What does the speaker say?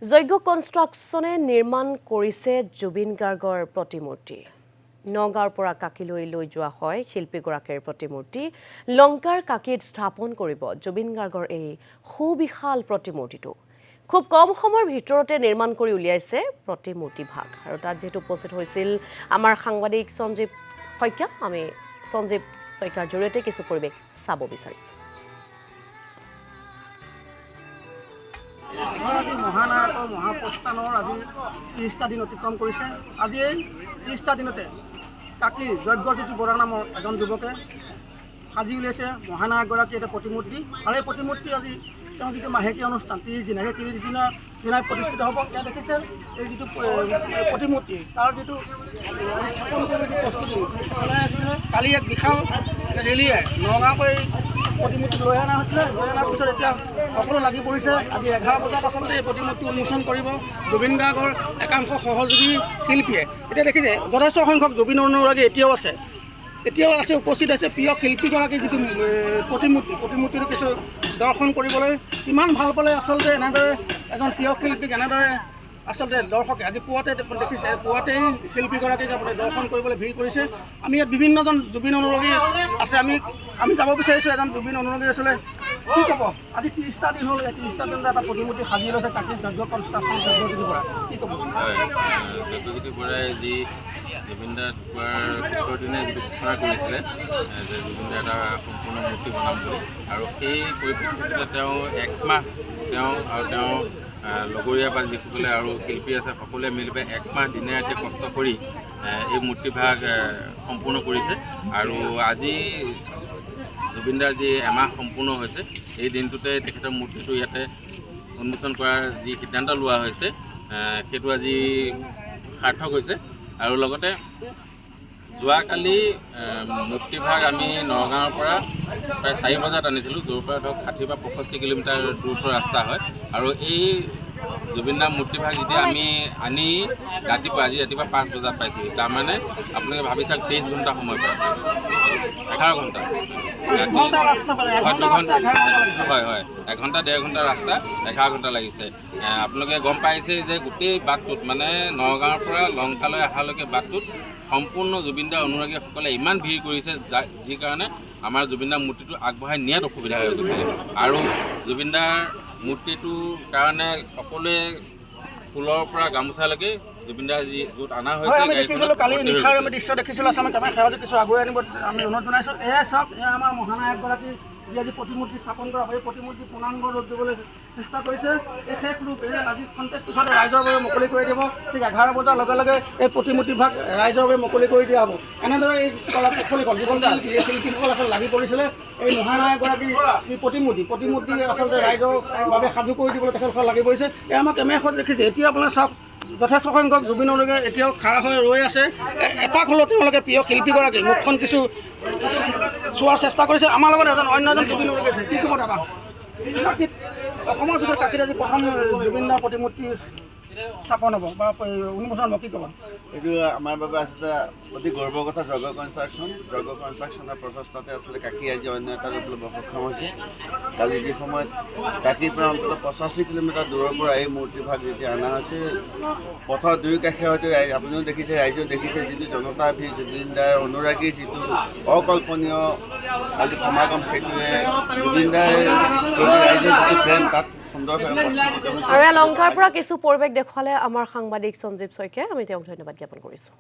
যজ্ঞ কনষ্ট্ৰাকশ্যনে নিৰ্মাণ কৰিছে জুবিন গাৰ্গৰ প্ৰতিমূৰ্তি। নগাঁৱৰ পৰা কাকিলৈ লৈ যোৱা হয় শিল্পীগৰাকীৰ প্ৰতিমূৰ্তি। লংকাৰ কাকিত স্থাপন কৰিব জুবিন গাৰ্গৰ এই সুবিশাল প্ৰতিমূৰ্তিটো। খুব কম সময়ৰ ভিতৰতে নিৰ্মাণ কৰি উলিয়াইছে প্ৰতিমূৰ্তিভাগ। আৰু তাত যেহেতু উপস্থিত হৈছিল আমাৰ সাংবাদিক সঞ্জীৱ শইকীয়া, আমি সঞ্জীৱ শইকীয়াৰ জৰিয়তে কিছু পৰিৱেশ চাব বিচাৰিছোঁ। মহানায়কৰ মহাপ্ৰস্থানৰ আজি 30টা দিন অতিক্ৰম কৰিছে। আজি এই 30টা দিনতে কাকিৰ যজ্ঞজ্যোতি বৰা নামৰ এজন যুৱকে সাজি উলিয়াইছে মহানায়কগৰাকী এটা প্ৰতিমূৰ্তি। আৰু এই প্ৰতিমূৰ্তি আজি তেওঁ যিটো মাহেকীয়া অনুষ্ঠান 30 দিন, সেই 30 দিনৰ দিনাই প্ৰতিষ্ঠিত হ'ব। এতিয়া দেখিছে এই যিটো প্ৰতিমূৰ্তি, তাৰ যিটো স্থাপন কৰি যি প্ৰস্তুতি চলাই আছিলে, কালি এক বিশাল ৰেলীয়ে নগাঁৱৰ পৰা এই প্ৰতিমূৰ্তি লৈ অনা হৈছিলে। লৈ অনাৰ পিছত এতিয়া সকলো লাগি পৰিছে। আজি 11 বজাত আচলতে এই প্ৰতিমূৰ্তি উন্মোচন কৰিব জুবিন গাৰ্গৰ একাংশ সহযোগী শিল্পীয়ে। এতিয়া দেখিছে যথেষ্ট সংখ্যক জুবিন অনুৰাগী এতিয়াও আছে উপস্থিত আছে। প্ৰিয় শিল্পীগৰাকীৰ যিটো প্ৰতিমূৰ্তিটো কিছু দৰ্শন কৰিবলৈ ইমান ভাল পালে আচলতে এনেদৰে এজন প্ৰিয় শিল্পীক এনেদৰে আচলতে দৰ্শকে আজি পুৱাতে দেখিছে, পুৱাতেই শিল্পীগৰাকীক আপুনি দৰ্শন কৰিবলৈ ভিৰ কৰিছে। আমি ইয়াত বিভিন্নজন জুবিন অনুৰাগী আছে। আমি যাব বিচাৰিছোঁ এজন জুবিন অনুৰাগী আচলতে কি ক'ব। আজি 30টা দিন হ'ল, 30টা দিনতে এটা প্ৰতিমূৰ্তি সাজি লৈছে কাকিৰ যজ্ঞ কনষ্ট্ৰাকশ্যন যজ্ঞজ্যোতি বৰা, কি ক'ব? যজ্ঞজ্যোতি বৰাই যি জুবিন দা ঢুকুৱাৰ পিছৰ দিনাই যিটো ঘোষণা কৰিছিলে যে জুবিন দা এটা সম্পূৰ্ণ মূৰ্তি বনাম বুলি, আৰু সেই পৰিপ্ৰেক্ষিততে তেওঁ 1 মাহ তেওঁ লগৰীয়া বা যিসকলে আৰু শিল্পী আছে সকলোৱে মিলি পেলাই 1 মাহ দিনে ৰাতি কষ্ট কৰি এই মূৰ্তিভাগ সম্পূৰ্ণ কৰিছে। আৰু আজি জুবিনদাৰ যি এমাহ সম্পূৰ্ণ হৈছে, এই দিনটোতে তেখেতৰ মূৰ্তিটো ইয়াতে উন্মোচন কৰাৰ যি সিদ্ধান্ত লোৱা হৈছে সেইটো আজি সাৰ্থক হৈছে। আৰু লগতে যোৱাকালি মূৰ্তিভাগ আমি নগাঁৱৰ পৰা প্ৰায় 4 বজাত আনিছিলোঁ, য'ৰ পৰা ধৰক 60 বা 65 কিলোমিটাৰ দূৰত্বৰ ৰাস্তা হয়। আৰু এই জুবিন দাৰ মূৰ্তিভাগ যেতিয়া আমি আনি আজি ৰাতিপুৱা 5 বজাত পাইছোঁহি। তাৰমানে আপোনালোকে ভাবি চাওক 23 ঘণ্টা সময় পাইছে, 11 ঘণ্টা হয় 1 ঘণ্টা 1.5 ঘণ্টা ৰাস্তা, 11 ঘণ্টা লাগিছে। আপোনালোকে গম পাইছে যে গোটেই বাটটোত মানে নগাঁৱৰ পৰা লংকালৈ অহালৈকে বাটটোত সম্পূৰ্ণ জুবিনদাৰ অনুৰাগীসকলে ইমান ভিৰ কৰিছে যি কাৰণে আমাৰ জুবিনদাৰ মূৰ্তিটো আগবঢ়াই নিয়াত অসুবিধা হৈ গৈছিলে। আৰু জুবিনদাৰ মূৰ্তিটোৰ কাৰণে সকলোৱে ফুলৰ পৰা গামোচালৈকে জুবিনদাৰ য'ত অনা হৈছে কালি নিশাৰ আমি দৃশ্য দেখিছিলোঁ। আচলতে আমাৰ সেৱাটো কিছু আগুৱাই আনিব আমি অনুৰোধ জনাইছোঁ। এয়া চাওক, এয়া আমাৰ মহানায়কগৰাকী যি আজি প্ৰতিমূৰ্তি স্থাপন কৰা হয়, প্ৰতিমূৰ্তি পূৰ্ণাংগ ৰূপ দিবলৈ চেষ্টা কৰিছে। এই শেষ ৰূপ আজি খন্তেক পিছতে ৰাইজৰ বাবে মুকলি কৰি দিব। ঠিক 11 বজাৰ লগে লগে এই প্ৰতিমূৰ্তিভাগ ৰাইজৰ বাবে মুকলি কৰি দিয়া হ'ব। এনেদৰে এই কলাকুশলীসকল যিসকল শিল্পীসকল আচলতে লাগি পৰিছিলে এই মহানায়কগৰাকীৰ যি প্ৰতিমূৰ্তি আচলতে ৰাইজৰ বাবে সাজু কৰি দিবলৈ তেখেতসকল লাগি পৰিছে। এয়া আমাৰ কেমেৰাখন দেখিছে। এতিয়া আপোনাৰ চাওক যথেষ্ট সংখ্যক জুবিন অনুৰাগী এতিয়াও খাৰা হৈ ৰৈ আছে। এপাক হ'লেও তেওঁলোকে প্ৰিয় শিল্পীগৰাকী মুখখন কিছু চোৱাৰ চেষ্টা কৰিছে। আমাৰ লগত অন্য এজন জুবিন অনুৰাগী আছে, কি ক'ব দাদা? কাকিত অসমৰ ভিতৰত কাকিত আজি প্ৰথম জুবিন দাৰ প্ৰতিমূৰ্তি স্থাপন হ'ব বা উন্মোচন হ'ব, কি ক'ব? এইটো আমাৰ বাবে আচলতে অতি গৰ্বৰ কথা। যজ্ঞ কনষ্ট্ৰাকশ্যনৰ প্ৰচেষ্টাতে আচলতে কাকি আজি অন্য এটা ৰূপ ল'ব সক্ষম হৈছে। কালি যি সময়ত কাকিৰ পৰা অন্ততঃ 85 কিলোমিটাৰ দূৰৰ পৰা এই মূৰ্তিভাগ যেতিয়া অনা হৈছে, পথৰ দুয়ো কাষে হয়তো আপুনিও দেখিছে, ৰাইজেও দেখিছে, যিটো জনতাৰ ভিৰ, জুবিন দাৰ অনুৰাগীৰ যিটো অকল্পনীয় আজি সমাগম, সেইটোৱে জুবিন দাৰ ৰাইজৰ যিটো প্ৰেম তাত আৰু লংকাৰ পৰা কিছু পৰিৱেশ দেখুৱালে আমাৰ সাংবাদিক সঞ্জীৱ শইকীয়াই। আমি তেওঁক ধন্যবাদ জ্ঞাপন কৰিছোঁ।